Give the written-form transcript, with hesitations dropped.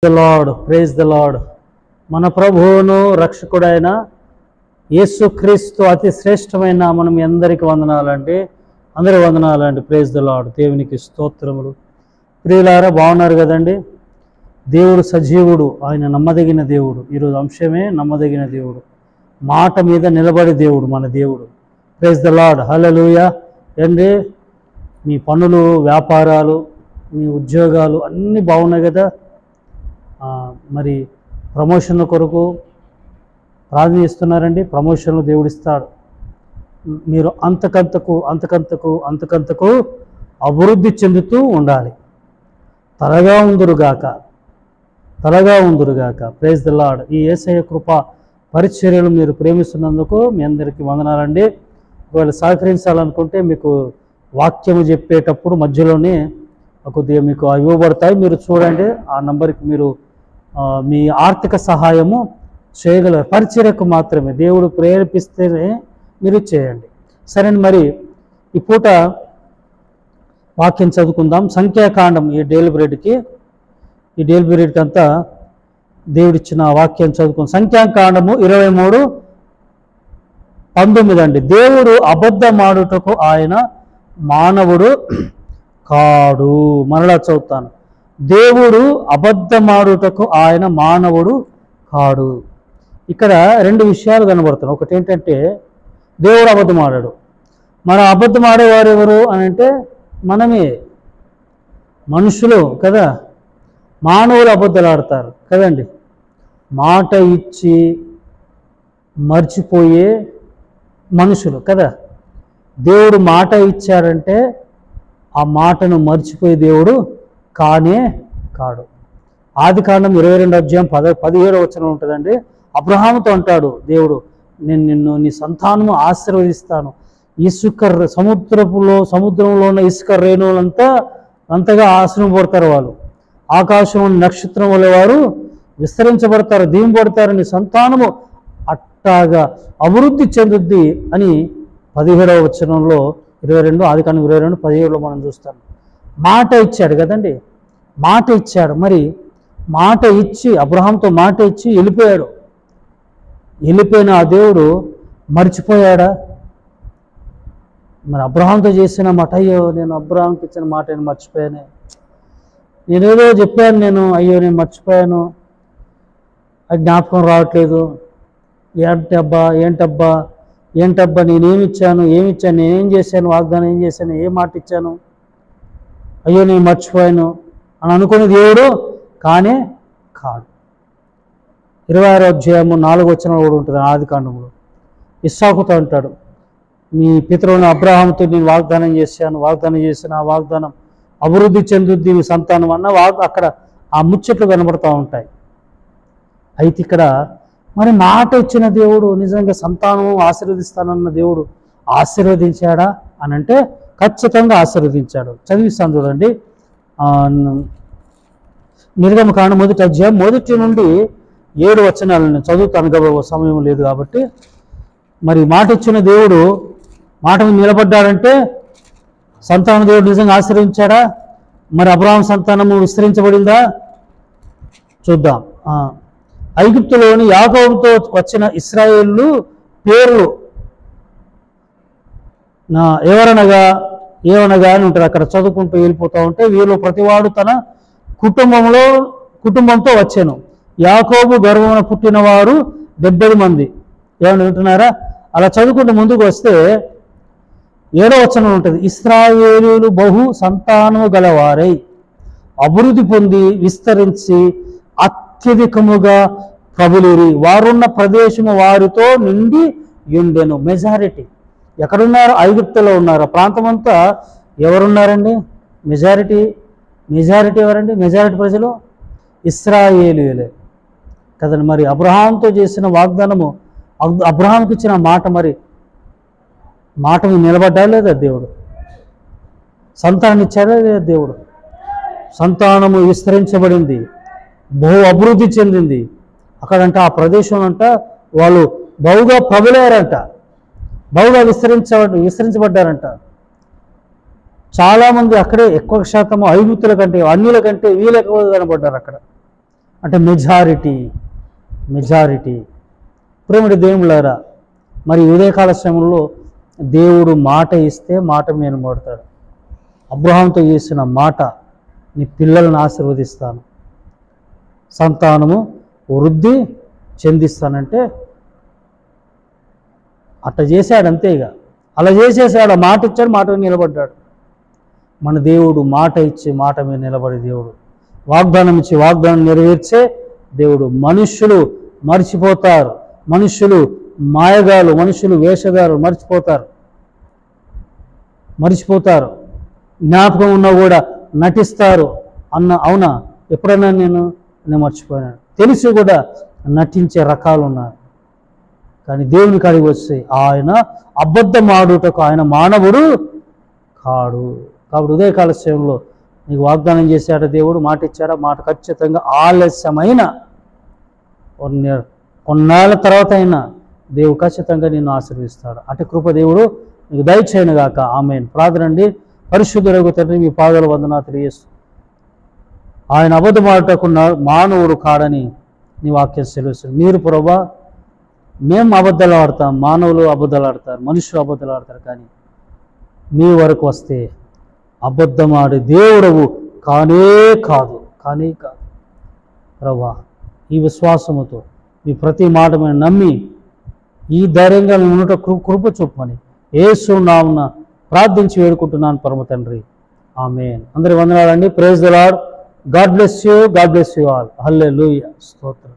The lord, praise the lord. మన ప్రభువును రక్షకుడైన యేసుక్రీస్తు అతి శ్రేష్టమైన మనం అందరికీ వందనాలండి. అందరూ వందనాలండి. Praise the lord. దేవునికి స్తోత్రములు. ప్రియులారా, బాగున్నారు కదండి? దేవుడు సజీవుడు, ఆయన నమ్మదగిన దేవుడు. ఈరోజు అంశమే నమ్మదగిన దేవుడు, మాట మీద నిలబడే దేవుడు మన దేవుడు. Praise the lord. హల్లెలూయా. అండి, మీ పనులు, వ్యాపారాలు, మీ ఉద్యోగాలు అన్నీ బాగున్నాయి కదా? మరి ప్రమోషన్ల కొరకు ప్రార్థన చేస్తున్నారండి. ప్రమోషన్లు దేవుడిస్తాడు. మీరు అంతకంతకు అభివృద్ధి చెందుతూ ఉండాలి. తలగా ఉందురుగాక. Praise the lord. ఈ యేసయ్య కృప పరిచర్యలు మీరు ప్రేమిస్తున్నందుకు మీ అందరికీ వందనాలండి. ఒకవేళ సహకరించాలనుకుంటే మీకు వాక్యము చెప్పేటప్పుడు మధ్యలోనే కొద్దిగా మీకు ఇవ్వబడతాయి, మీరు చూడండి. ఆ నంబర్కి మీరు మీ ఆర్థిక సహాయము చేయగలరు. పరిచర్యకు మాత్రమే, దేవుడు ప్రేరేపిస్తేనే మీరు చేయండి. సరేనండి. మరి ఈ పూట వాక్యం చదువుకుందాం. సంఖ్యాకాండం, ఈ డైలీ బ్రెడ్కి అంతా దేవుడిచ్చిన వాక్యం చదువుకుందాం. సంఖ్యాకాండము 23:19 అండి. దేవుడు అబద్ధమాడుటకు ఆయన మానవుడు కాడు. మరలా చదువుతాను. దేవుడు అబద్ధమాడుటకు ఆయన మానవుడు కాడు. ఇక్కడ రెండు విషయాలు కనబడుతున్నాయి. ఒకటి ఏంటంటే, దేవుడు అబద్ధమాడాడు. మన అబద్ధమాడేవారు ఎవరు అని అంటే మనమే, మనుషులు కదా. మానవులు అబద్ధాలు ఆడతారు కదండి. మాట ఇచ్చి మర్చిపోయే మనుషులు కదా. దేవుడు మాట ఇచ్చాడంటే ఆ మాటను మర్చిపోయే దేవుడు కాడు. ఆదికాండం 22:17 ఉంటుందండి. అబ్రహాముతో అంటాడు దేవుడు, నేను నిన్ను నీ సంతానము ఆశీర్వదిస్తాను. సముద్రంలో ఉన్న ఇసుక రేణువులంతగా ఆశ్రమపడతారు వాళ్ళు. ఆకాశం నక్షత్రం వల్ల వారు విస్తరించబడతారు, దీంపడతారు. నీ సంతానము అట్టాగా అభివృద్ధి చెందుద్ది అని 17వ వచనంలో 22, ఆదికాండం 22:17 మనం చూస్తాం. మాట ఇచ్చాడు కదండి. మాట ఇచ్చాడు. మరి మాట ఇచ్చి, అబ్రహాంతో మాట ఇచ్చి వెళ్ళిపోయాడు. వెళ్ళిపోయిన ఆ దేవుడు మర్చిపోయాడా? మరి అబ్రహాంతో చేసిన మాట, అయ్యో నేను అబ్రహాంకి ఇచ్చిన మాట నేను మర్చిపోయాను, నేనేదో చెప్పాను, నేను మర్చిపోయాను, అది జ్ఞాపకం రావట్లేదు. ఏంటబ్బా నేనేమిచ్చాను, నేనేం చేశాను, వాగ్దానం ఏం చేశాను, ఏ మాట ఇచ్చాను, అయ్యో నేను మర్చిపోయాను అని అనుకునే దేవుడు కాడు. 26:4 కూడా ఉంటుంది ఆదికాండంలో. ఇస్సాకుతో అంటాడు, మీ పితరుని అబ్రహాముతో నేను వాగ్దానం చేసిన ఆ వాగ్దానం అభివృద్ధి చెందుద్ది మీ సంతానం అన్న అక్కడ ఆ ముచ్చట్లు కనబడుతూ ఉంటాయి. అయితే ఇక్కడ మరి మాట ఇచ్చిన దేవుడు నిజంగా సంతానము ఆశీర్వదిస్తానన్న దేవుడు ఆశీర్వదించాడా అని అంటే ఖచ్చితంగా ఆశీర్వదించాడు. చదివిస్తాను చూడండి. నిర్గమకాండం 1 నుండి 7 వచనాలను చదువుతాను కాబట్టి సమయం లేదు కాబట్టి. మరి మాట ఇచ్చిన దేవుడు మాట మీద నిలబడ్డాడంటే సంతాన దేవుడు నిజంగా ఆశీర్వదించాడా? మరి అబ్రహాం సంతానము విస్తరించబడిందా? చూద్దాం. ఐగుప్తులోని యాకోబుతో వచ్చిన ఇశ్రాయేలు పేర్లు ఏవనగా అని ఉంటారు. అక్కడ చదువుకుంటూ వెళ్ళిపోతూ ఉంటే, వీళ్ళు ప్రతివాడు తన కుటుంబంతో వచ్చాను. యాకోబు గర్భమున పుట్టిన వారు 70 మంది. ఏమని వింటున్నారా? అలా చదువుకుంటూ ముందుకు వస్తే 7వ వచనం ఉంటుంది. ఇశ్రాయేలీయులు బహు సంతానము గలవారై అభివృద్ధి పొంది విస్తరించి అత్యధికముగా ప్రబలిరి. వారున్న ప్రదేశము వారితో నిండి ఉండెను. మెజారిటీ ఎక్కడున్నారు? ఐగుప్తులో ఉన్నారు. ఆ ప్రాంతం అంతా ఎవరున్నారండి? మెజారిటీ ఎవరండి? మెజారిటీ ప్రజలు ఇశ్రాయేలీయులే కదండి. మరి అబ్రహాంతో చేసిన వాగ్దానము, అబ్రహాంకి ఇచ్చిన మాట, మరి మాట మీద నిలబడ్డా లేదా దేవుడు? సంతానం ఇచ్చాడా లేదా దేవుడు? సంతానము విస్తరించబడింది, బహు అభివృద్ధి చెందింది. అక్కడంట ఆ ప్రదేశం అంట వాళ్ళు బహుగా ప్రబలారంట, బహుగా విస్తరించబడ్డారంట. చాలామంది అక్కడే ఎక్కువ శాతం ఐగుప్తుల కంటే, అన్యుల కంటే వీళ్ళు ఎక్కువగా కనబడ్డారు అక్కడ. అంటే మెజారిటీ ప్రేమిటి దేవులారా, మరి ఉదయకాల సమయంలో దేవుడు మాట ఇస్తే మాట మీద నిలబడతాడు. అబ్రహాంతో చేసిన మాట, నీ పిల్లలను ఆశీర్వదిస్తాను, సంతానము వృద్ధి చెందిస్తానంటే అట్లా చేశాడు. అంతే ఇక అలా చేసేసాడు. మాట ఇచ్చాడు, మాట మీద నిలబడ్డాడు. మన దేవుడు మాట ఇచ్చి మాట మీద నిలబడే దేవుడు, వాగ్దానం ఇచ్చి వాగ్దానం నెరవేర్చే దేవుడు. మనుష్యులు మర్చిపోతారు, మనుష్యులు మాయగాలు, మనుషులు వేషగాలు మర్చిపోతారు, జ్ఞాపకం ఉన్నా కూడా నటిస్తారు అవునా? ఎప్పుడైనా నేను మర్చిపోయాను. తెలిసి కూడా నటించే రకాలు ఉన్నారు. కానీ దేవుని కాడికి వస్తే ఆయన అబద్ధం ఆడుటకు ఆయన మానవుడు కాడు. కాబట్టి ఉదయకాల సమయంలో నీకు వాగ్దానం చేశాడు దేవుడు, మాట ఇచ్చాడా, మాట ఖచ్చితంగా ఆలస్యమైన కొన్నాళ్ళ తర్వాత అయినా దేవుడు ఖచ్చితంగా నిన్ను ఆశీర్వదిస్తాడు. అటు కృప దేవుడు నీకు దయచేయను గాక. ఆమేన్. ప్రార్థన అండి. పరిశుద్ధుడగు తండ్రి, మీ పాదాల వందనాలు తెలియజేస్తూ, ఆయన అబద్ధమాడటకు మానవుడు కాడని నీ వాక్యం సెలవుస్తుంది. మీరు ప్రభా, మేము అబద్ధాలు ఆడతాం, మానవులు అబద్ధాలు ఆడతారు, మనుషులు అబద్ధాలు ఆడతారు, కానీ మీ వరకు వస్తే అబద్ధమాడే దేవుడవు కానే కాదు ప్రభా. ఈ విశ్వాసముతో మీ ప్రతి మాట మీద నమ్మి ఈ ధైర్యంగా ఉన్నట కృప చూపమని యేసు నామమున ప్రార్థించి వేడుకుంటున్నాను పరమ తండ్రి. ఆమేన్. అందరి వందనాలండి. Praise the lord. God bless you all. Hallelujah. స్తోత్రం.